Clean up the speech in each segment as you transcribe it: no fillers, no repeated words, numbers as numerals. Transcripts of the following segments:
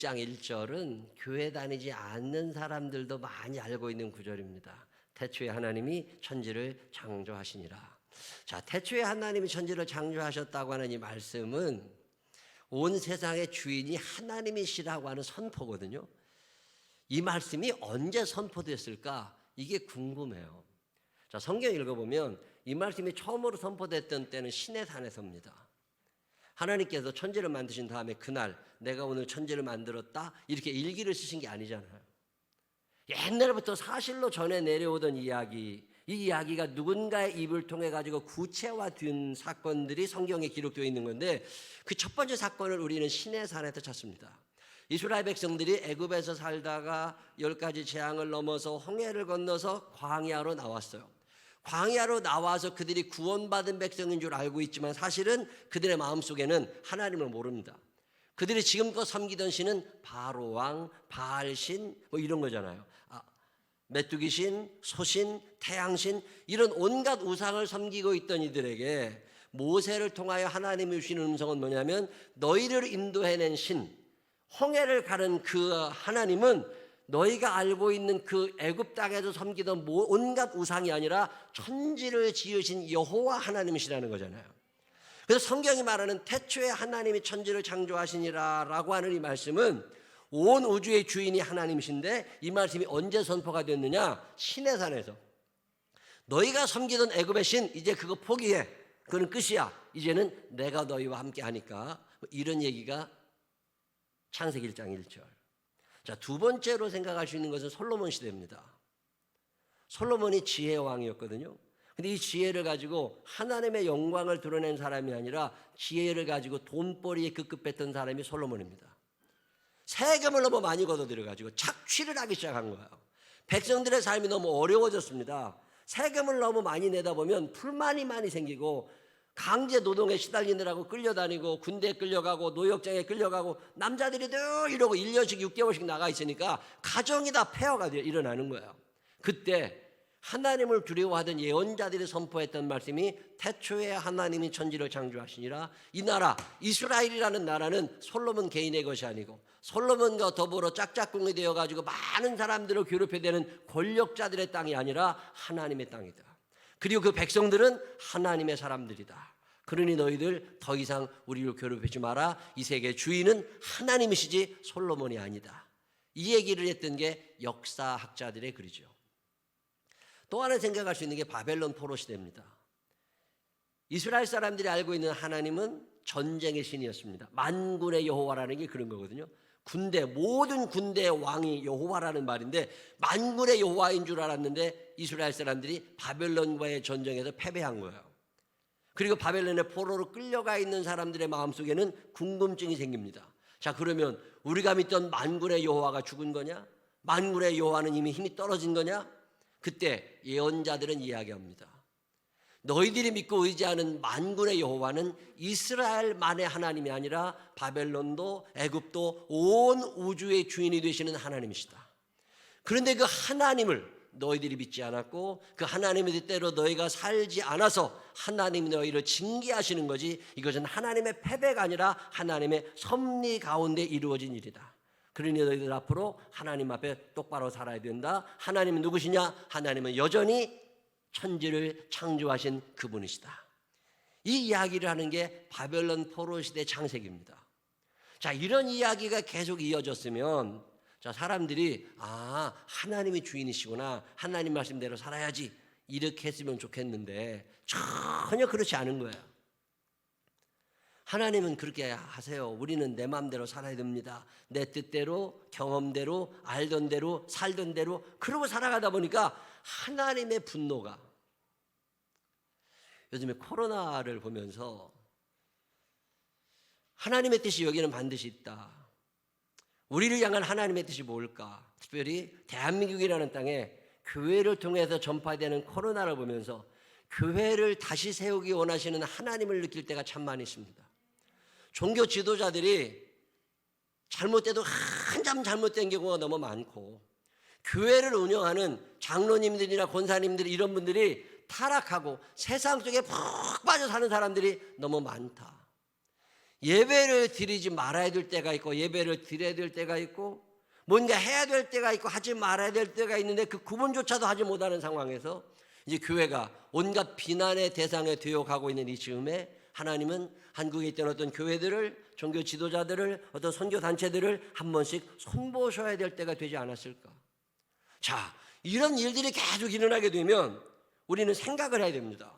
장 1절은 교회 다니지 않는 사람들도 많이 알고 있는 구절입니다. 태초에 하나님이 천지를 창조하시니라. 자, 태초에 하나님이 천지를 창조하셨다고 하는 이 말씀은 온 세상의 주인이 하나님이시라고 하는 선포거든요. 이 말씀이 언제 선포됐을까? 이게 궁금해요. 자, 성경 읽어보면 이 말씀이 처음으로 선포됐던 때는 시내산에서입니다. 하나님께서 천지를 만드신 다음에 그날 내가 오늘 천지를 만들었다 이렇게 일기를 쓰신 게 아니잖아요. 옛날부터 사실로 전해 내려오던 이야기, 이 이야기가 누군가의 입을 통해 가지고 구체화된 사건들이 성경에 기록되어 있는 건데, 그 첫 번째 사건을 우리는 시내산에서 찾습니다. 이스라엘 백성들이 애굽에서 살다가 10가지 재앙을 넘어서 홍해를 건너서 광야로 나왔어요. 광야로 나와서 그들이 구원받은 백성인 줄 알고 있지만 사실은 그들의 마음속에는 하나님을 모릅니다. 그들이 지금껏 섬기던 신은 바로왕, 바알신 뭐 이런 거잖아요. 메뚜기신, 소신, 태양신 이런 온갖 우상을 섬기고 있던 이들에게 모세를 통하여 하나님이 주시는 음성은 뭐냐면, 너희를 인도해낸 신, 홍해를 가른 그 하나님은 너희가 알고 있는 그 애굽 땅에서 섬기던 온갖 우상이 아니라 천지를 지으신 여호와 하나님이시라는 거잖아요. 그래서 성경이 말하는 태초에 하나님이 천지를 창조하시니라 라고 하는 이 말씀은 온 우주의 주인이 하나님이신데, 이 말씀이 언제 선포가 됐느냐? 시내산에서. 너희가 섬기던 애굽의 신 이제 그거 포기해, 그건 끝이야, 이제는 내가 너희와 함께 하니까, 이런 얘기가 창세기 1장 1절. 자, 두 번째로 생각할 수 있는 것은 솔로몬 시대입니다. 솔로몬이 지혜의 왕이었거든요. 근데 이 지혜를 가지고 하나님의 영광을 드러낸 사람이 아니라 지혜를 가지고 돈벌이에 급급했던 사람이 솔로몬입니다. 세금을 너무 많이 걷어들여가지고 착취를 하기 시작한 거예요. 백성들의 삶이 너무 어려워졌습니다. 세금을 너무 많이 내다 보면 불만이 많이 생기고 강제 노동에 시달리느라고 끌려다니고 군대에 끌려가고 노역장에 끌려가고 남자들이 늘 이러고 1년씩 6개월씩 나가 있으니까 가정이 다 폐허가 일어나는 거예요. 그때 하나님을 두려워하던 예언자들이 선포했던 말씀이 태초에 하나님이 천지를 창조하시니라. 이 나라 이스라엘이라는 나라는 솔로몬 개인의 것이 아니고 솔로몬과 더불어 짝짝꿍이 되어가지고 많은 사람들을 괴롭혀대는 권력자들의 땅이 아니라 하나님의 땅이다. 그리고 그 백성들은 하나님의 사람들이다. 그러니 너희들 더 이상 우리를 괴롭히지 마라. 이 세계의 주인은 하나님이시지 솔로몬이 아니다. 이 얘기를 했던 게 역사학자들의 글이죠. 또 하나 생각할 수 있는 게 바벨론 포로 시대입니다. 이스라엘 사람들이 알고 있는 하나님은 전쟁의 신이었습니다. 만군의 여호와라는 게 그런 거거든요. 모든 군대의 왕이 여호와라는 말인데, 만군의 여호와인 줄 알았는데 이스라엘 사람들이 바벨론과의 전쟁에서 패배한 거예요. 그리고 바벨론의 포로로 끌려가 있는 사람들의 마음속에는 궁금증이 생깁니다. 자, 그러면 우리가 믿던 만군의 여호와가 죽은 거냐? 만군의 여호와는 이미 힘이 떨어진 거냐? 그때 예언자들은 이야기합니다. 너희들이 믿고 의지하는 만군의 여호와는 이스라엘만의 하나님이 아니라 바벨론도 애굽도 온 우주의 주인이 되시는 하나님이시다. 그런데 그 하나님을 너희들이 믿지 않았고 그 하나님의 뜻대로 너희가 살지 않아서 하나님이 너희를 징계하시는 거지, 이것은 하나님의 패배가 아니라 하나님의 섭리 가운데 이루어진 일이다. 그러니 너희들 앞으로 하나님 앞에 똑바로 살아야 된다. 하나님은 누구시냐? 하나님은 여전히 천지를 창조하신 그분이시다. 이 이야기를 하는 게 바벨론 포로 시대 창세기입니다. 자, 이런 이야기가 계속 이어졌으면 자, 사람들이 하나님이 주인이시구나, 하나님 말씀대로 살아야지, 이렇게 했으면 좋겠는데 전혀 그렇지 않은 거예요. 하나님은 그렇게 하세요. 우리는 내 마음대로 살아야 됩니다. 내 뜻대로, 경험대로, 알던 대로, 살던 대로 그러고 살아가다 보니까 하나님의 분노가, 요즘에 코로나를 보면서 하나님의 뜻이 여기는 반드시 있다. 우리를 향한 하나님의 뜻이 뭘까? 특별히 대한민국이라는 땅에 교회를 통해서 전파되는 코로나를 보면서 교회를 다시 세우기 원하시는 하나님을 느낄 때가 참 많이 있습니다. 종교 지도자들이 잘못돼도 한참 잘못된 경우가 너무 많고, 교회를 운영하는 장로님들이나 권사님들 이런 분들이 타락하고 세상 속에 푹 빠져 사는 사람들이 너무 많다. 예배를 드리지 말아야 될 때가 있고 예배를 드려야 될 때가 있고 뭔가 해야 될 때가 있고 하지 말아야 될 때가 있는데 그 구분조차도 하지 못하는 상황에서 이제 교회가 온갖 비난의 대상에 되어 가고 있는 이 즈음에 하나님은 한국에 있던 어떤 교회들을, 종교 지도자들을, 어떤 선교 단체들을 한 번씩 손보셔야 될 때가 되지 않았을까? 자, 이런 일들이 계속 일어나게 되면 우리는 생각을 해야 됩니다.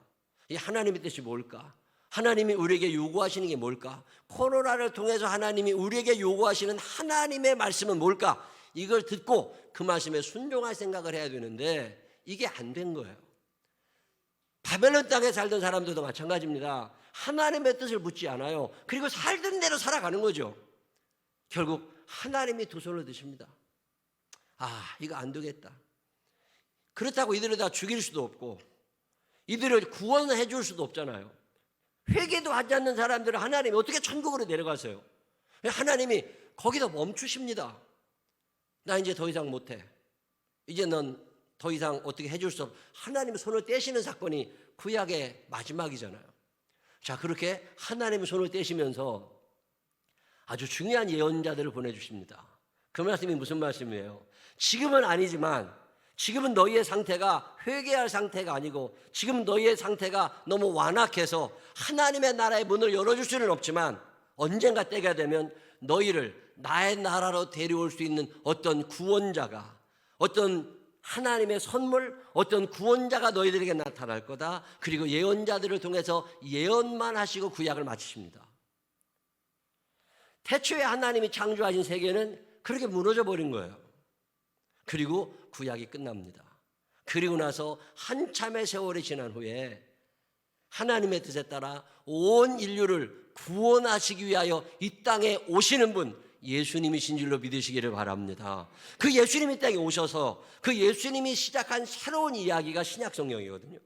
이 하나님의 뜻이 뭘까? 하나님이 우리에게 요구하시는 게 뭘까? 코로나를 통해서 하나님이 우리에게 요구하시는 하나님의 말씀은 뭘까? 이걸 듣고 그 말씀에 순종할 생각을 해야 되는데 이게 안 된 거예요. 바벨론 땅에 살던 사람들도 마찬가지입니다. 하나님의 뜻을 묻지 않아요. 그리고 살던 대로 살아가는 거죠. 결국 하나님이 두 손을 드십니다. 이거 안 되겠다. 그렇다고 이들을 다 죽일 수도 없고 이들을 구원해 줄 수도 없잖아요. 회개도 하지 않는 사람들은 하나님이 어떻게 천국으로 내려가세요? 하나님이 거기서 멈추십니다. 나 이제 더 이상 못해. 이제 넌 더 이상 어떻게 해줄 수 없어. 하나님의 손을 떼시는 사건이 구약의 마지막이잖아요. 자, 그렇게 하나님의 손을 떼시면서 아주 중요한 예언자들을 보내주십니다. 그 말씀이 무슨 말씀이에요? 지금은 아니지만 지금은 너희의 상태가 회개할 상태가 아니고 지금 너희의 상태가 너무 완악해서 하나님의 나라의 문을 열어줄 수는 없지만 언젠가 때가 되면 너희를 나의 나라로 데려올 수 있는 어떤 구원자가, 어떤 하나님의 선물, 어떤 구원자가 너희들에게 나타날 거다. 그리고 예언자들을 통해서 예언만 하시고 구약을 마치십니다. 태초에 하나님이 창조하신 세계는 그렇게 무너져 버린 거예요. 그리고 구약이 끝납니다. 그리고 나서 한참의 세월이 지난 후에 하나님의 뜻에 따라 온 인류를 구원하시기 위하여 이 땅에 오시는 분, 예수님이신 줄로 믿으시기를 바랍니다. 그 예수님이 땅에 오셔서 그 예수님이 시작한 새로운 이야기가 신약성경이거든요.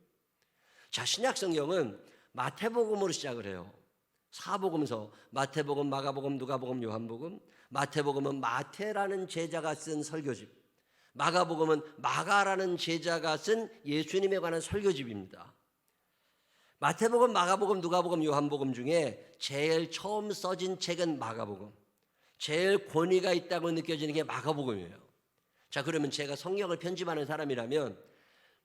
자, 신약성경은 마태복음으로 시작을 해요. 사복음서, 마태복음, 마가복음, 누가복음, 요한복음. 마태복음은 마태라는 제자가 쓴 설교집, 마가복음은 마가라는 제자가 쓴 예수님에 관한 설교집입니다. 마태복음, 마가복음, 누가복음, 요한복음 중에 제일 처음 써진 책은 마가복음, 제일 권위가 있다고 느껴지는 게 마가복음이에요. 자, 그러면 제가 성경을 편집하는 사람이라면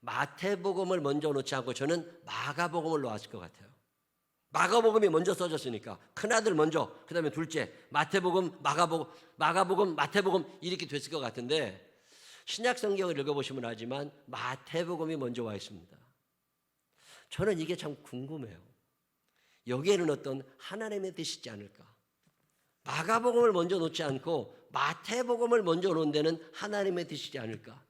마태복음을 먼저 놓지 않고 저는 마가복음을 놓았을 것 같아요. 마가복음이 먼저 써졌으니까 큰아들 먼저, 그 다음에 둘째 마태복음, 마가복음, 마태복음 이렇게 됐을 것 같은데 신약 성경을 읽어보시면 알지만 마태복음이 먼저 와 있습니다. 저는 이게 참 궁금해요. 여기에는 어떤 하나님의 뜻이지 않을까? 마가복음을 먼저 놓지 않고 마태복음을 먼저 놓은 데는 하나님의 뜻이지 않을까?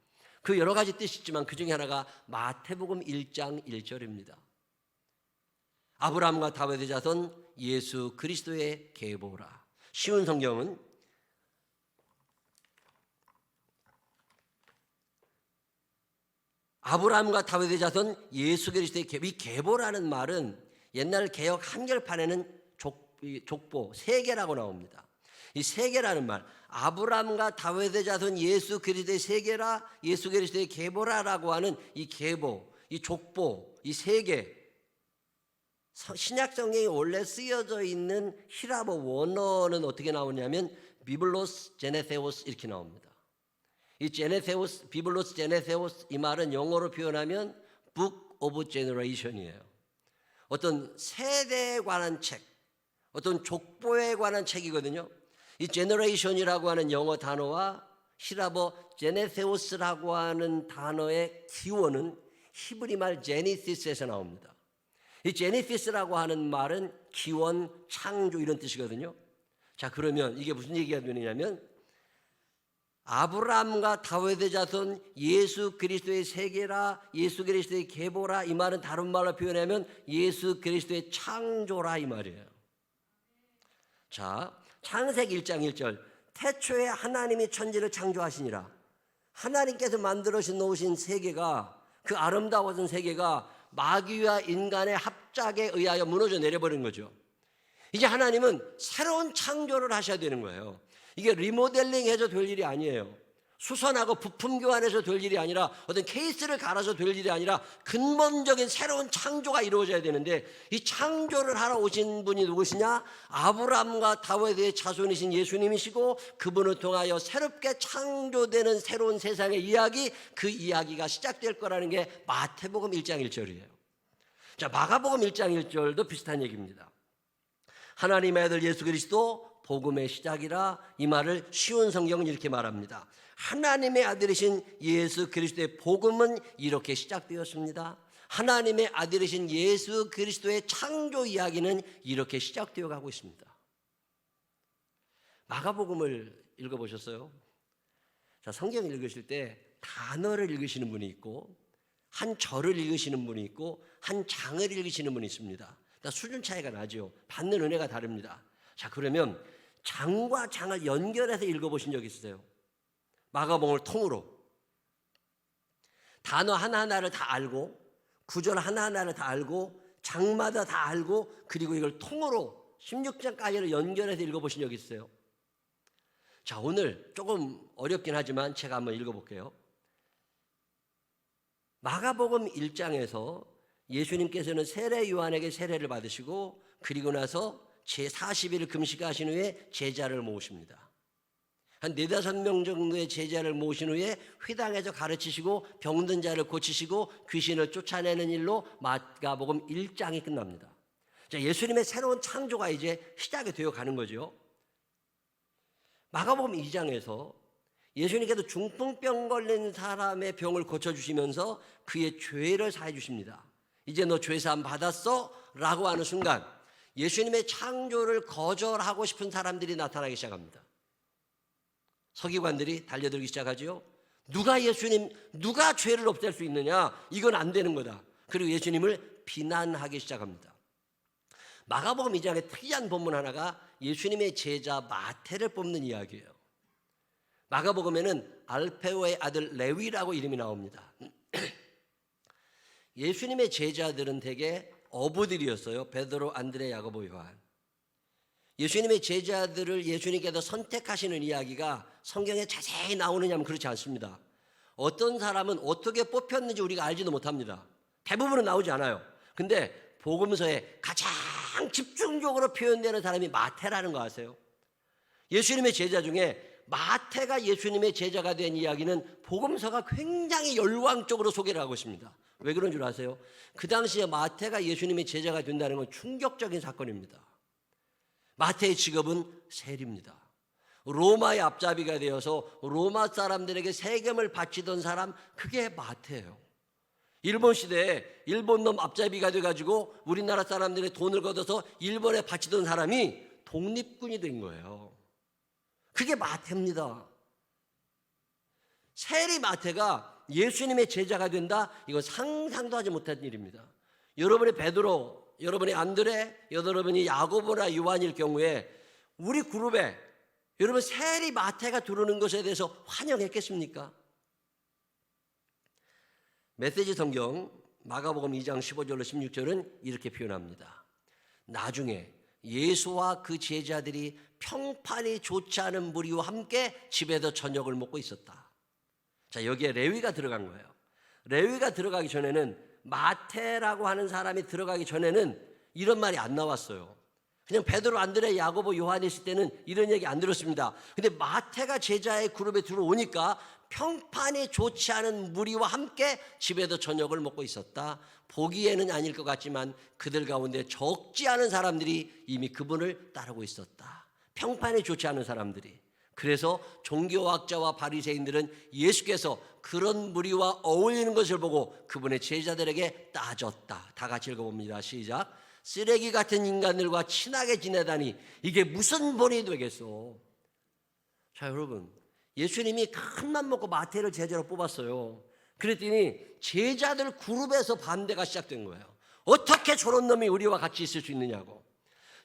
그 여러 가지 뜻이 있지만 그 중에 하나가 마태복음 1장 1절입니다. 아브라함과 다윗의 자손 예수 그리스도의 계보라. 쉬운 성경은 아브라함과 다윗의 자손 예수 그리스도의 계보. 이 계보라는 말은 옛날 개역 한결판에는 족보, 세계라고 나옵니다. 이 세계라는 말, 아브라함과 다윗의 자손 예수 그리스도의 세계라, 예수 그리스도의 계보라라고 하는 이 계보, 이 족보, 이 세계, 신약 성경에 원래 쓰여져 있는 히라보 원어는 어떻게 나오냐면 비블로스 제네세오스 이렇게 나옵니다. 이 제네세오스, 비블로스 제네세오스 이 말은 영어로 표현하면 Book of Generation이에요. 어떤 세대에 관한 책, 어떤 족보에 관한 책이거든요. 이 generation이라고 하는 영어 단어와 히라보 제네세오스라고 하는 단어의 기원은 히브리 말 제니시스에서 나옵니다. 이 제니시스라고 하는 말은 기원, 창조 이런 뜻이거든요. 자, 그러면 이게 무슨 얘기가 되느냐면 아브라함과 다윗의 자손 예수 그리스도의 세계라, 예수 그리스도의 계보라 이 말은 다른 말로 표현하면 예수 그리스도의 창조라 이 말이에요. 자, 창세기 1장 1절 태초에 하나님이 천지를 창조하시니라. 하나님께서 만들어 놓으신 세계가, 그 아름다웠던 세계가 마귀와 인간의 합작에 의하여 무너져 내려버린 거죠. 이제 하나님은 새로운 창조를 하셔야 되는 거예요. 이게 리모델링 해서 될 일이 아니에요. 수선하고 부품 교환해서 될 일이 아니라 어떤 케이스를 갈아서 될 일이 아니라 근본적인 새로운 창조가 이루어져야 되는데 이 창조를 하러 오신 분이 누구시냐? 아브라함과 다윗의 자손이신 예수님이시고 그분을 통하여 새롭게 창조되는 새로운 세상의 이야기, 그 이야기가 시작될 거라는 게 마태복음 1장 1절이에요. 자, 마가복음 1장 1절도 비슷한 얘기입니다. 하나님의 아들 예수 그리스도 복음의 시작이라, 이 말을 쉬운 성경은 이렇게 말합니다. 하나님의 아들이신 예수 그리스도의 복음은 이렇게 시작되었습니다. 하나님의 아들이신 예수 그리스도의 창조 이야기는 이렇게 시작되어 가고 있습니다. 마가복음을 읽어보셨어요? 자, 성경 읽으실 때 단어를 읽으시는 분이 있고 한 절을 읽으시는 분이 있고 한 장을 읽으시는 분이 있습니다. 수준 차이가 나죠. 받는 은혜가 다릅니다. 자, 그러면 장과 장을 연결해서 읽어보신 적 있으세요? 마가복음을 통으로 단어 하나하나를 다 알고 구절 하나하나를 다 알고 장마다 다 알고 그리고 이걸 통으로 16장까지를 연결해서 읽어보신 적 있어요? 자, 오늘 조금 어렵긴 하지만 제가 한번 읽어볼게요. 마가복음 1장에서 예수님께서는 세례 요한에게 세례를 받으시고 그리고 나서 제40일을 금식하신 후에 제자를 모으십니다. 한 4-5명 정도의 제자를 모으신 후에 회당에서 가르치시고 병든 자를 고치시고 귀신을 쫓아내는 일로 마가복음 1장이 끝납니다. 자, 예수님의 새로운 창조가 이제 시작이 되어 가는 거죠. 마가복음 2장에서 예수님께서 중풍병 걸린 사람의 병을 고쳐주시면서 그의 죄를 사해 주십니다. 이제 너 죄사함 받았어? 라고 하는 순간 예수님의 창조를 거절하고 싶은 사람들이 나타나기 시작합니다. 서기관들이 달려들기 시작하죠. 누가 죄를 없앨 수 있느냐? 이건 안 되는 거다. 그리고 예수님을 비난하기 시작합니다. 마가복음 2장의 특이한 본문 하나가 예수님의 제자 마태를 뽑는 이야기예요. 마가복음에는 알페오의 아들 레위라고 이름이 나옵니다. 예수님의 제자들은 대개 어부들이었어요. 베드로, 안드레, 야고보, 요한. 예수님의 제자들을 예수님께서 선택하시는 이야기가 성경에 자세히 나오느냐면 그렇지 않습니다. 어떤 사람은 어떻게 뽑혔는지 우리가 알지도 못합니다. 대부분은 나오지 않아요. 근데 복음서에 가장 집중적으로 표현되는 사람이 마태라는 거 아세요? 예수님의 제자 중에 마태가 예수님의 제자가 된 이야기는 복음서가 굉장히 열광적으로 소개를 하고 있습니다. 왜 그런 줄 아세요? 그 당시에 마태가 예수님의 제자가 된다는 건 충격적인 사건입니다. 마태의 직업은 세리입니다. 로마의 앞잡이가 되어서 로마 사람들에게 세금을 바치던 사람, 그게 마태예요. 일본 시대에 일본 놈 앞잡이가 돼가지고 우리나라 사람들의 돈을 걷어서 일본에 바치던 사람이 독립군이 된 거예요. 그게 마태입니다. 세리 마태가 예수님의 제자가 된다? 이건 상상도 하지 못한 일입니다. 여러분의 베드로, 여러분의 안드레, 여러분이 야고보나 요한일 경우에 우리 그룹에 여러분 세리 마태가 들어오는 것에 대해서 환영했겠습니까? 메시지 성경 마가복음 2장 15절로 16절은 이렇게 표현합니다. 나중에 예수와 그 제자들이 평판이 좋지 않은 무리와 함께 집에서 저녁을 먹고 있었다. 자, 여기에 레위가 들어간 거예요. 레위가 들어가기 전에는, 마태라고 하는 사람이 들어가기 전에는 이런 말이 안 나왔어요. 그냥 베드로, 안드레, 야고보, 요한이 있을 때는 이런 얘기 안 들었습니다. 근데 마태가 제자의 그룹에 들어오니까 평판이 좋지 않은 무리와 함께 집에서 저녁을 먹고 있었다. 보기에는 아닐 것 같지만 그들 가운데 적지 않은 사람들이 이미 그분을 따르고 있었다. 평판이 좋지 않은 사람들이. 그래서 종교학자와 바리새인들은 예수께서 그런 무리와 어울리는 것을 보고 그분의 제자들에게 따졌다. 다 같이 읽어봅니다. 시작. 쓰레기 같은 인간들과 친하게 지내다니 이게 무슨 본이 되겠어. 자, 여러분, 예수님이 큰맘 먹고 마태를 제자로 뽑았어요. 그랬더니 제자들 그룹에서 반대가 시작된 거예요. 어떻게 저런 놈이 우리와 같이 있을 수 있느냐고.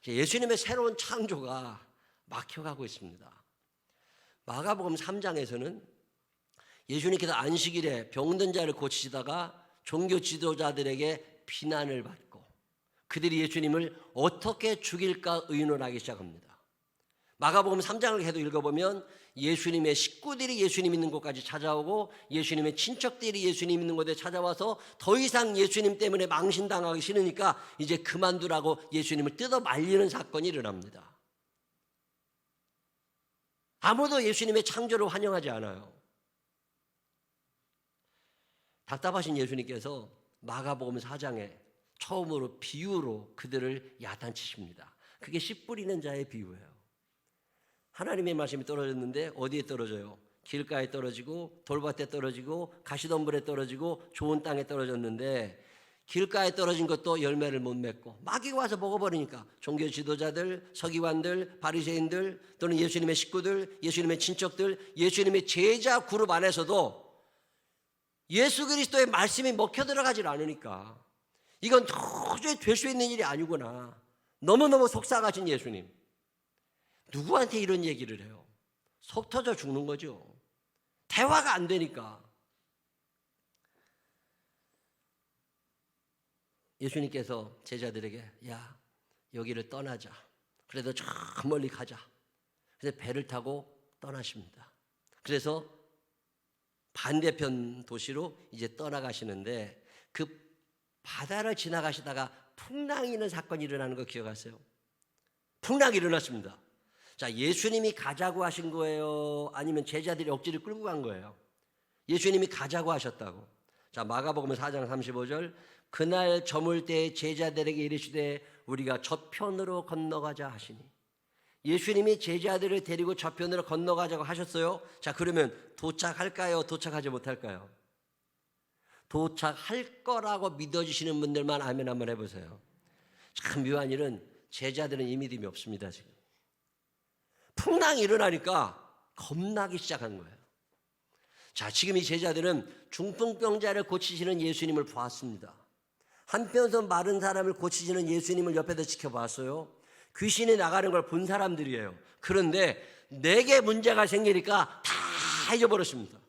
예수님의 새로운 창조가 막혀가고 있습니다. 마가복음 3장에서는 예수님께서 안식일에 병든 자를 고치시다가 종교 지도자들에게 비난을 받고 그들이 예수님을 어떻게 죽일까 의논하기 시작합니다. 마가복음 3장을 계속 읽어보면 예수님의 식구들이 예수님 있는 곳까지 찾아오고 예수님의 친척들이 예수님 있는 곳에 찾아와서 더 이상 예수님 때문에 망신당하기 싫으니까 이제 그만두라고 예수님을 뜯어 말리는 사건이 일어납니다. 아무도 예수님의 창조를 환영하지 않아요. 답답하신 예수님께서 마가복음 4장에 처음으로 비유로 그들을 야단치십니다. 그게 씨 뿌리는 자의 비유예요. 하나님의 말씀이 떨어졌는데 어디에 떨어져요? 길가에 떨어지고 돌밭에 떨어지고 가시덤불에 떨어지고 좋은 땅에 떨어졌는데 길가에 떨어진 것도 열매를 못 맺고 마귀가 와서 먹어버리니까 종교 지도자들, 서기관들, 바리새인들 또는 예수님의 식구들, 예수님의 친척들, 예수님의 제자 그룹 안에서도 예수 그리스도의 말씀이 먹혀 들어가질 않으니까 이건 도저히 될 수 있는 일이 아니구나. 너무너무 속상하신 예수님. 누구한테 이런 얘기를 해요? 속 터져 죽는 거죠. 대화가 안 되니까. 예수님께서 제자들에게 야, 여기를 떠나자. 그래도 저 멀리 가자. 그래서 배를 타고 떠나십니다. 그래서 반대편 도시로 이제 떠나가시는데 그 바다를 지나가시다가 풍랑이 있는 사건이 일어나는 거 기억하세요? 풍랑이 일어났습니다. 자, 예수님이 가자고 하신 거예요? 아니면 제자들이 억지로 끌고 간 거예요? 예수님이 가자고 하셨다고. 자, 마가복음 4장 35절 그날 저물 때 제자들에게 이르시되 우리가 저편으로 건너가자 하시니 예수님이 제자들을 데리고 저편으로 건너가자고 하셨어요. 자, 그러면 도착할까요? 도착하지 못할까요? 도착할 거라고 믿어주시는 분들만 아멘 한번 해보세요. 참 묘한 일은 제자들은 이 믿음이 없습니다. 지금 풍랑이 일어나니까 겁나기 시작한 거예요. 자, 지금 이 제자들은 중풍병자를 고치시는 예수님을 보았습니다. 한편에서 마른 사람을 고치시는 예수님을 옆에서 지켜봤어요. 귀신이 나가는 걸 본 사람들이에요. 그런데 내게 문제가 생기니까 다 잊어버렸습니다.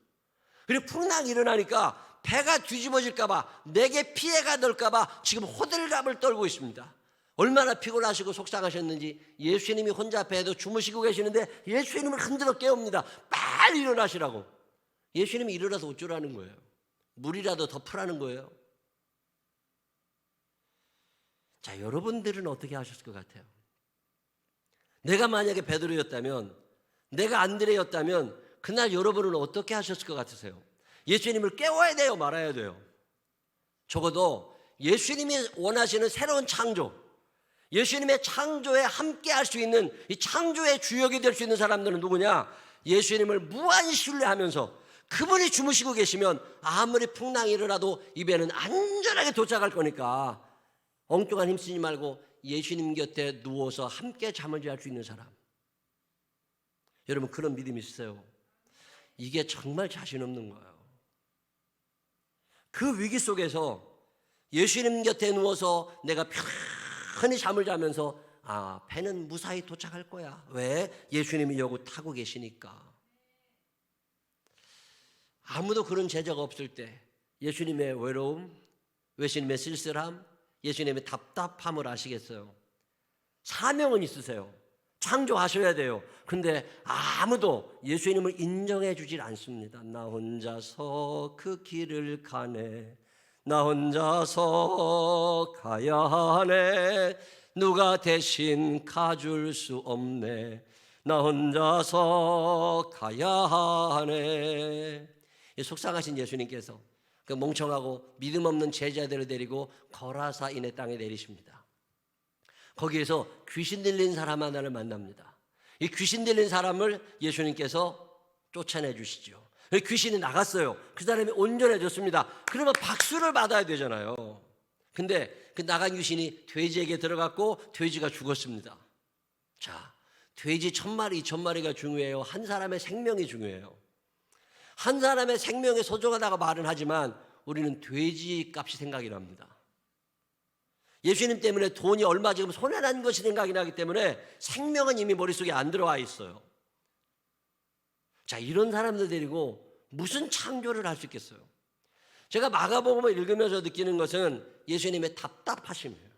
그리고 풍랑이 일어나니까 배가 뒤집어질까 봐, 내게 피해가 될까 봐 지금 호들갑을 떨고 있습니다. 얼마나 피곤하시고 속상하셨는지 예수님이 혼자 배에도 주무시고 계시는데 예수님을 흔들어 깨웁니다. 빨리 일어나시라고. 예수님이 일어나서 어쩌라는 거예요? 물이라도 덮으라는 거예요? 자, 여러분들은 어떻게 하셨을 것 같아요? 내가 만약에 베드로였다면, 내가 안드레였다면 그날 여러분은 어떻게 하셨을 것 같으세요? 예수님을 깨워야 돼요? 말아야 돼요? 적어도 예수님이 원하시는 새로운 창조, 예수님의 창조에 함께 할 수 있는 이 창조의 주역이 될 수 있는 사람들은 누구냐? 예수님을 무한히 신뢰하면서 그분이 주무시고 계시면 아무리 풍랑이 일어나도 이 배는 안전하게 도착할 거니까 엉뚱한 힘쓰지 말고 예수님 곁에 누워서 함께 잠을 잘 수 있는 사람. 여러분 그런 믿음이 있으세요? 이게 정말 자신 없는 거예요. 그 위기 속에서 예수님 곁에 누워서 내가 편히 잠을 자면서 배는 무사히 도착할 거야. 왜? 예수님이 여기 타고 계시니까. 아무도 그런 제자가 없을 때 예수님의 외로움, 예수님의 쓸쓸함, 예수님의 답답함을 아시겠어요? 사명은 있으세요. 창조하셔야 돼요. 근데 아무도 예수님을 인정해 주질 않습니다. 나 혼자서 그 길을 가네. 나 혼자서 가야 하네. 누가 대신 가줄 수 없네. 나 혼자서 가야 하네. 속상하신 예수님께서 그 멍청하고 믿음 없는 제자들을 데리고 거라사인의 땅에 내리십니다. 거기에서 귀신 들린 사람 하나를 만납니다. 이 귀신 들린 사람을 예수님께서 쫓아내 주시죠. 귀신이 나갔어요. 그 사람이 온전해졌습니다. 그러면 박수를 받아야 되잖아요. 근데 그 나간 귀신이 돼지에게 들어갔고 돼지가 죽었습니다. 자, 돼지 1000마리, 2000마리가 중요해요? 한 사람의 생명이 중요해요? 한 사람의 생명이 소중하다고 말은 하지만 우리는 돼지 값이 생각이 납니다. 예수님 때문에 돈이 얼마 지금 손해난 것이 생각이 나기 때문에 생명은 이미 머릿속에 안 들어와 있어요. 자, 이런 사람들 데리고 무슨 창조를 할 수 있겠어요? 제가 마가복음을 읽으면서 느끼는 것은 예수님의 답답하심이에요.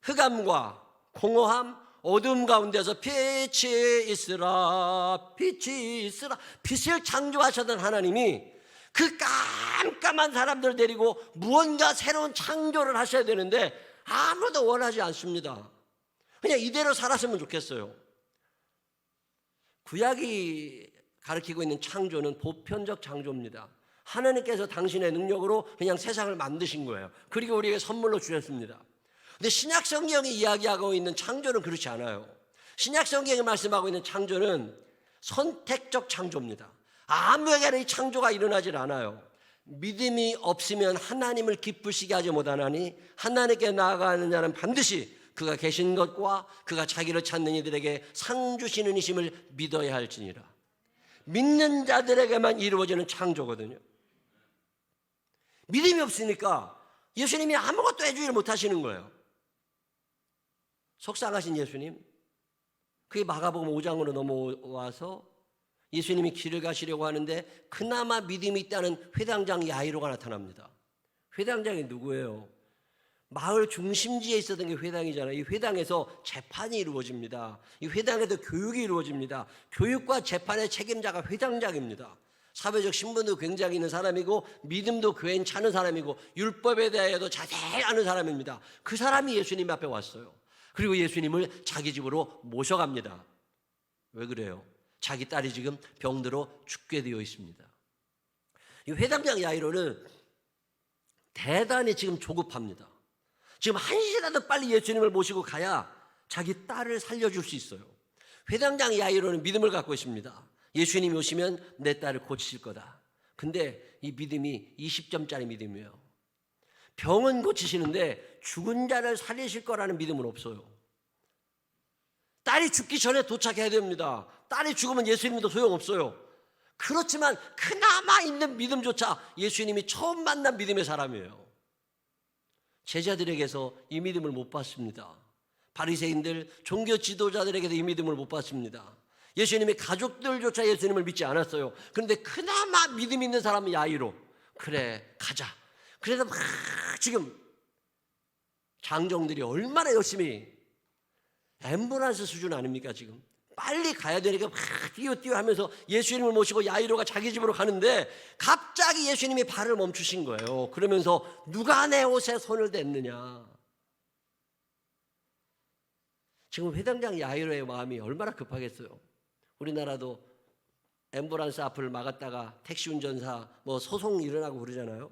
흑암과 공허함, 어둠 가운데서 빛이 있으라, 빛이 있으라. 빛을 창조하셨던 하나님이 그 깜깜한 사람들을 데리고 무언가 새로운 창조를 하셔야 되는데 아무도 원하지 않습니다. 그냥 이대로 살았으면 좋겠어요. 구약이 가르치고 있는 창조는 보편적 창조입니다. 하나님께서 당신의 능력으로 그냥 세상을 만드신 거예요. 그리고 우리에게 선물로 주셨습니다. 근데 신약 성경이 이야기하고 있는 창조는 그렇지 않아요. 신약 성경이 말씀하고 있는 창조는 선택적 창조입니다. 아무에게나 이 창조가 일어나질 않아요. 믿음이 없으면 하나님을 기쁘시게 하지 못하나니 하나님께 나아가는 자는 반드시 그가 계신 것과 그가 자기를 찾는 이들에게 상 주시는 이심을 믿어야 할지니라. 믿는 자들에게만 이루어지는 창조거든요. 믿음이 없으니까 예수님이 아무것도 해주지 못하시는 거예요. 속상하신 예수님, 그게 마가복음 5장으로 넘어와서 예수님이 길을 가시려고 하는데 그나마 믿음이 있다는 회당장 야이로가 나타납니다. 회당장이 누구예요? 마을 중심지에 있었던 게 회당이잖아요. 이 회당에서 재판이 이루어집니다. 이 회당에도 교육이 이루어집니다. 교육과 재판의 책임자가 회당장입니다. 사회적 신분도 굉장히 있는 사람이고 믿음도 괜찮은 사람이고 율법에 대해서도 자세히 아는 사람입니다. 그 사람이 예수님 앞에 왔어요. 그리고 예수님을 자기 집으로 모셔갑니다. 왜 그래요? 자기 딸이 지금 병들어 죽게 되어 있습니다. 이 회당장 야이로는 대단히 지금 조급합니다. 지금 한시라도 빨리 예수님을 모시고 가야 자기 딸을 살려줄 수 있어요. 회당장 야이로는 믿음을 갖고 있습니다. 예수님이 오시면 내 딸을 고치실 거다. 근데 이 믿음이 20점짜리 믿음이에요. 병은 고치시는데 죽은 자를 살리실 거라는 믿음은 없어요. 딸이 죽기 전에 도착해야 됩니다. 딸이 죽으면 예수님도 소용없어요. 그렇지만 그나마 있는 믿음조차 예수님이 처음 만난 믿음의 사람이에요. 제자들에게서 이 믿음을 못 받습니다. 바리새인들, 종교 지도자들에게도 이 믿음을 못 받습니다. 예수님의 가족들조차 예수님을 믿지 않았어요. 그런데 그나마 믿음 있는 사람은 야이로, 그래 가자. 그래서 막 지금 장정들이 얼마나 열심히, 앰뷸런스 수준 아닙니까? 지금 빨리 가야 되니까 막 뛰어 하면서 예수님을 모시고 야이로가 자기 집으로 가는데 갑자기 예수님이 발을 멈추신 거예요. 그러면서 누가 내 옷에 손을 댔느냐. 지금 회당장 야이로의 마음이 얼마나 급하겠어요. 우리나라도 앰뷸런스 앞을 막았다가 택시 운전사 소송 일어나고 그러잖아요.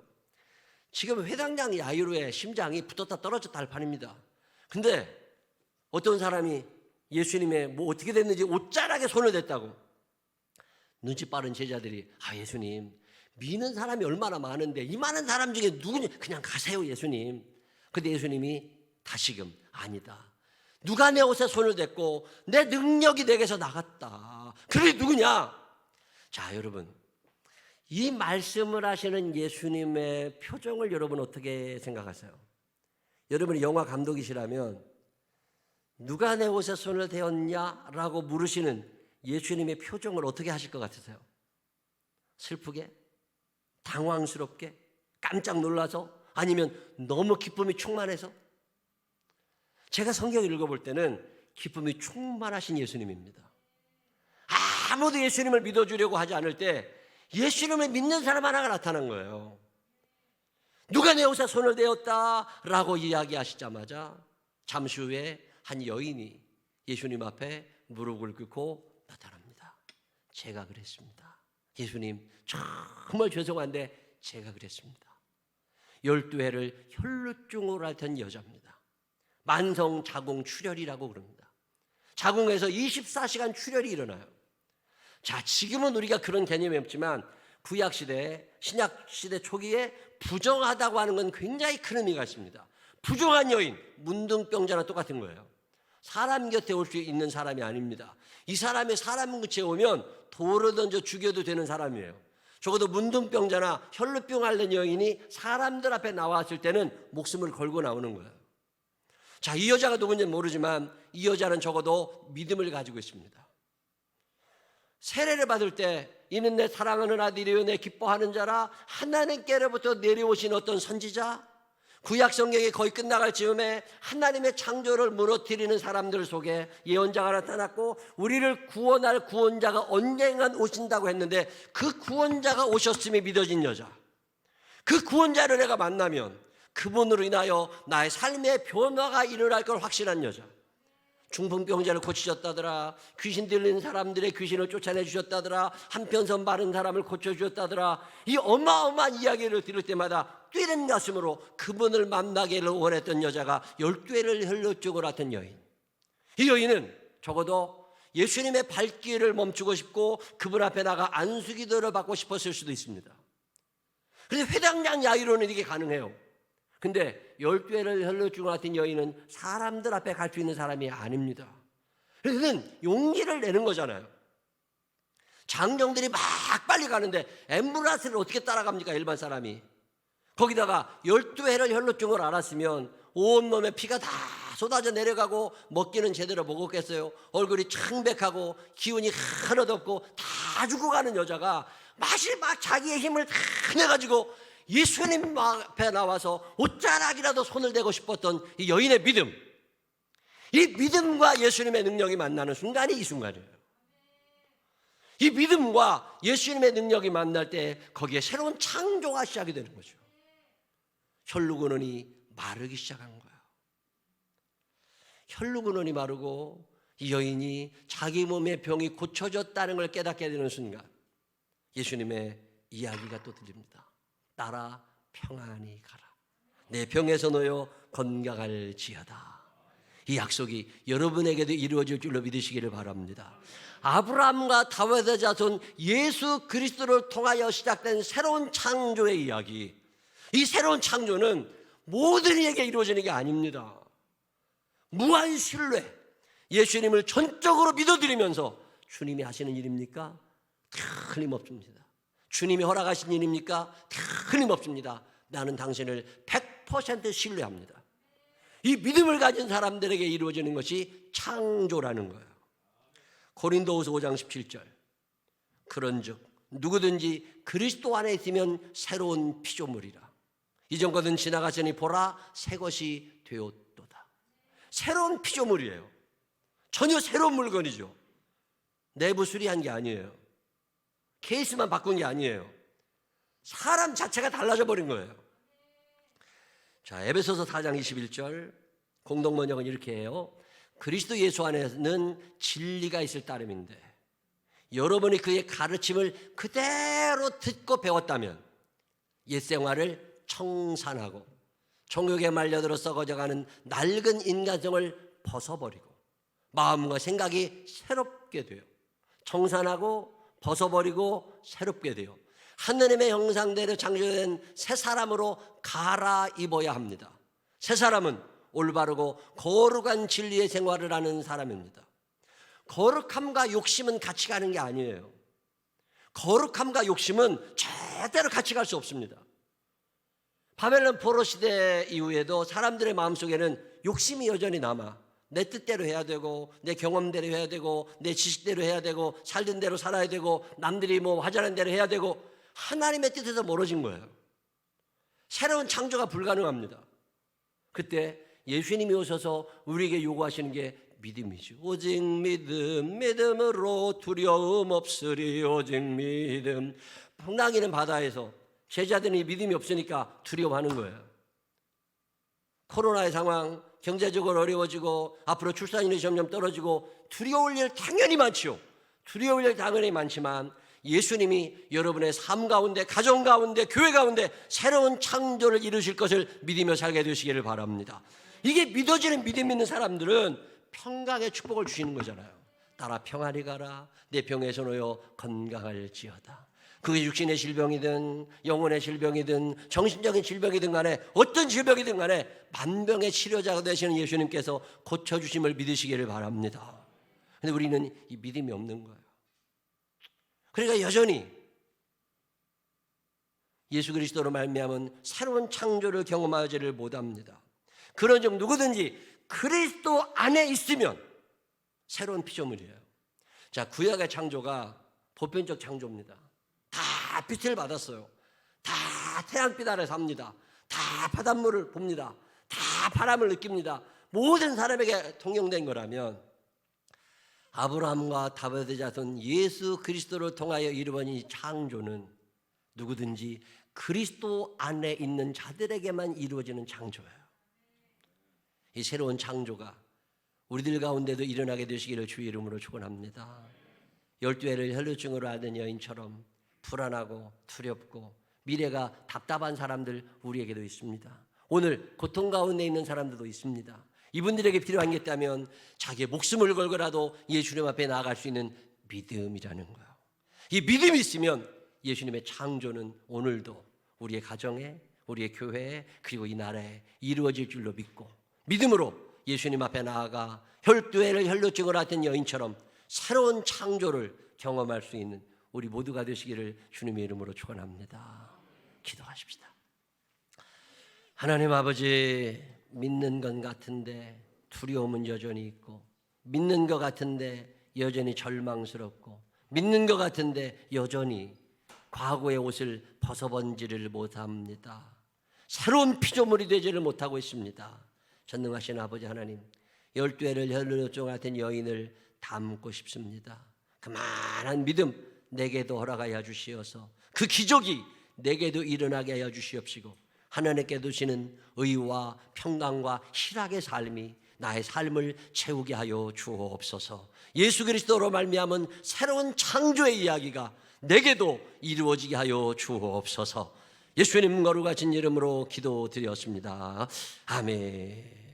지금 회당장 야이로의 심장이 붙었다 떨어졌다 할 판입니다. 근데 어떤 사람이 예수님의 어떻게 됐는지 옷자락에 손을 댔다고. 눈치 빠른 제자들이 예수님 미는 사람이 얼마나 많은데 이 많은 사람 중에 누구냐, 그냥 가세요 예수님. 근데 예수님이 다시금 아니다. 누가 내 옷에 손을 댔고 내 능력이 내게서 나갔다. 그게 누구냐? 자, 여러분, 이 말씀을 하시는 예수님의 표정을 여러분 어떻게 생각하세요? 여러분이 영화 감독이시라면 누가 내 옷에 손을 대었냐라고 물으시는 예수님의 표정을 어떻게 하실 것 같으세요? 슬프게? 당황스럽게? 깜짝 놀라서? 아니면 너무 기쁨이 충만해서? 제가 성경을 읽어볼 때는 기쁨이 충만하신 예수님입니다. 아무도 예수님을 믿어주려고 하지 않을 때 예수님을 믿는 사람 하나가 나타난 거예요. 누가 내 옷에 손을 대었다라고 이야기하시자마자 잠시 후에 한 여인이 예수님 앞에 무릎을 꿇고 나타납니다. 제가 그랬습니다. 예수님 정말 죄송한데 제가 그랬습니다. 12회를 혈루증으로 앓던 여자입니다. 만성자궁 출혈이라고 그럽니다. 자궁에서 24시간 출혈이 일어나요. 자, 지금은 우리가 그런 개념이 없지만 구약시대, 신약시대 초기에 부정하다고 하는 건 굉장히 큰 의미가 있습니다. 부정한 여인, 문둥병자나 똑같은 거예요. 사람 곁에 올 수 있는 사람이 아닙니다. 이 사람이 사람 곁에 오면 돌을 던져 죽여도 되는 사람이에요. 적어도 문둥병자나 혈루병 앓는 여인이 사람들 앞에 나왔을 때는 목숨을 걸고 나오는 거예요. 자, 이 여자가 누군지는 모르지만 이 여자는 적어도 믿음을 가지고 있습니다. 세례를 받을 때 이는 내 사랑하는 아들이요 내 기뻐하는 자라, 하나님께로부터 내려오신 어떤 선지자, 구약 성경이 거의 끝나갈 즈음에 하나님의 창조를 무너뜨리는 사람들 속에 예언자가 나타났고 우리를 구원할 구원자가 언젠간 오신다고 했는데 그 구원자가 오셨음이 믿어진 여자, 그 구원자를 내가 만나면 그분으로 인하여 나의 삶의 변화가 일어날 걸 확신한 여자, 중풍병자를 고치셨다더라, 귀신 들린 사람들의 귀신을 쫓아내 주셨다더라, 한편선 마른 사람을 고쳐주셨다더라, 이 어마어마한 이야기를 들을 때마다 뛰는 가슴으로 그분을 만나기를 원했던 여자가 12회를 혈루증을 앓던 여인. 이 여인은 적어도 예수님의 발길을 멈추고 싶고 그분 앞에 나가 안수기도를 받고 싶었을 수도 있습니다. 그런데 회당장 야이로는 이게 가능해요. 근데 12회를 혈루증을 앓던 여인은 사람들 앞에 갈 수 있는 사람이 아닙니다. 그래서 용기를 내는 거잖아요. 장정들이 막 빨리 가는데 앰뷸런스를 어떻게 따라갑니까, 일반 사람이. 거기다가 12회를 혈루증을 앓았으면 온몸에 피가 다 쏟아져 내려가고 먹기는 제대로 먹었겠어요. 얼굴이 창백하고 기운이 하나도 없고 다 죽어가는 여자가 막 자기의 힘을 다 내가지고 예수님 앞에 나와서 옷자락이라도 손을 대고 싶었던 이 여인의 믿음, 이 믿음과 예수님의 능력이 만나는 순간이 이 순간이에요. 이 믿음과 예수님의 능력이 만날 때 거기에 새로운 창조가 시작이 되는 거죠. 혈루근원이 마르기 시작한 거예요. 혈루근원이 마르고 이 여인이 자기 몸의 병이 고쳐졌다는 걸 깨닫게 되는 순간 예수님의 이야기가 또 들립니다. 따라 평안히 가라. 내 병에서 놓여 건강할지어다. 이 약속이 여러분에게도 이루어질 줄로 믿으시기를 바랍니다. 아브라함과 다윗의 자손 예수 그리스도를 통하여 시작된 새로운 창조의 이야기, 이 새로운 창조는 모든 이에게 이루어지는 게 아닙니다. 무한 신뢰, 예수님을 전적으로 믿어드리면서 주님이 하시는 일입니까? 틀림없습니다. 주님이 허락하신 일입니까? 틀림없습니다. 나는 당신을 100% 신뢰합니다. 이 믿음을 가진 사람들에게 이루어지는 것이 창조라는 거예요. 고린도후서 5장 17절, 그런즉 누구든지 그리스도 안에 있으면 새로운 피조물이라. 이전 것은 지나갔으니 보라 새 것이 되었도다. 새로운 피조물이에요. 전혀 새로운 물건이죠. 내부 수리한 게 아니에요. 케이스만 바꾼 게 아니에요. 사람 자체가 달라져 버린 거예요. 자, 에베소서 4장 21절 공동번역은 이렇게 해요. 그리스도 예수 안에는 진리가 있을 따름인데 여러분이 그의 가르침을 그대로 듣고 배웠다면 옛 생활을 청산하고 정욕에 말려들어 썩어져가는 낡은 인간성을 벗어버리고 마음과 생각이 새롭게 돼요. 청산하고 벗어버리고 새롭게 돼요. 하느님의 형상대로 창조된 새 사람으로 갈아입어야 합니다. 새 사람은 올바르고 거룩한 진리의 생활을 하는 사람입니다. 거룩함과 욕심은 같이 가는 게 아니에요. 거룩함과 욕심은 절대로 같이 갈 수 없습니다. 바벨론 포로 시대 이후에도 사람들의 마음속에는 욕심이 여전히 남아 내 뜻대로 해야 되고 내 경험대로 해야 되고 내 지식대로 해야 되고 살던 대로 살아야 되고 남들이 뭐 하자는 대로 해야 되고 하나님의 뜻에서 멀어진 거예요. 새로운 창조가 불가능합니다. 그때 예수님이 오셔서 우리에게 요구하시는 게 믿음이죠. 오직 믿음, 믿음으로 두려움 없으리. 오직 믿음. 풍랑이는 바다에서 제자들이 믿음이 없으니까 두려워하는 거예요. 코로나의 상황, 경제적으로 어려워지고 앞으로 출산율이 점점 떨어지고 두려울 일 당연히 많지요. 두려울 일 당연히 많지만 예수님이 여러분의 삶 가운데, 가정 가운데, 교회 가운데 새로운 창조를 이루실 것을 믿으며 살게 되시기를 바랍니다. 이게 믿어지는 믿음 있는 사람들은 평강의 축복을 주시는 거잖아요. 따라 평안히 가라. 내 병에서 놓여 건강할지어다. 그게 육신의 질병이든 영혼의 질병이든 정신적인 질병이든 간에 어떤 질병이든 간에 만병의 치료자가 되시는 예수님께서 고쳐주심을 믿으시기를 바랍니다. 그런데 우리는 이 믿음이 없는 거예요. 그러니까 여전히 예수 그리스도로 말미암은 새로운 창조를 경험하지를 못합니다. 그런즉 누구든지 그리스도 안에 있으면 새로운 피조물이에요. 자, 구약의 창조가 보편적 창조입니다. 다 빛을 받았어요. 다 태양빛 아래 삽니다. 다 바닷물을 봅니다. 다 바람을 느낍니다. 모든 사람에게 통용된 거라면 아브라함과 다윗의 자손 예수 그리스도를 통하여 이루어진 이 창조는 누구든지 그리스도 안에 있는 자들에게만 이루어지는 창조예요. 이 새로운 창조가 우리들 가운데도 일어나게 되시기를 주의 이름으로 축원합니다. 12해를 혈루증으로 앓는 여인처럼 불안하고 두렵고 미래가 답답한 사람들 우리에게도 있습니다. 오늘 고통 가운데 있는 사람들도 있습니다. 이분들에게 필요한 게 있다면 자기의 목숨을 걸고라도 예수님 앞에 나아갈 수 있는 믿음이라는 거예요. 이 믿음이 있으면 예수님의 창조는 오늘도 우리의 가정에, 우리의 교회에, 그리고 이 나라에 이루어질 줄로 믿고 믿음으로 예수님 앞에 나아가 12해를 혈루증을 앓던 여인처럼 새로운 창조를 경험할 수 있는 우리 모두가 되시기를 주님의 이름으로 축원합니다. 기도하십시다. 하나님 아버지, 믿는 것 같은데 두려움은 여전히 있고, 믿는 것 같은데 여전히 절망스럽고, 믿는 것 같은데 여전히 과거의 옷을 벗어본지를 못합니다. 새로운 피조물이 되지를 못하고 있습니다. 전능하신 아버지 하나님, 12해를 혈루증 같은 여인을 닮고 싶습니다. 그만한 믿음 내게도 허락하여 주시어서 그 기적이 내게도 일어나게 하여 주시옵시고, 하나님께 두시는 의와 평강과 희락의 삶이 나의 삶을 채우게 하여 주옵소서. 예수 그리스도로 말미암은 새로운 창조의 이야기가 내게도 이루어지게 하여 주옵소서. 예수님 거룩하신 이름으로 기도드렸습니다. 아멘.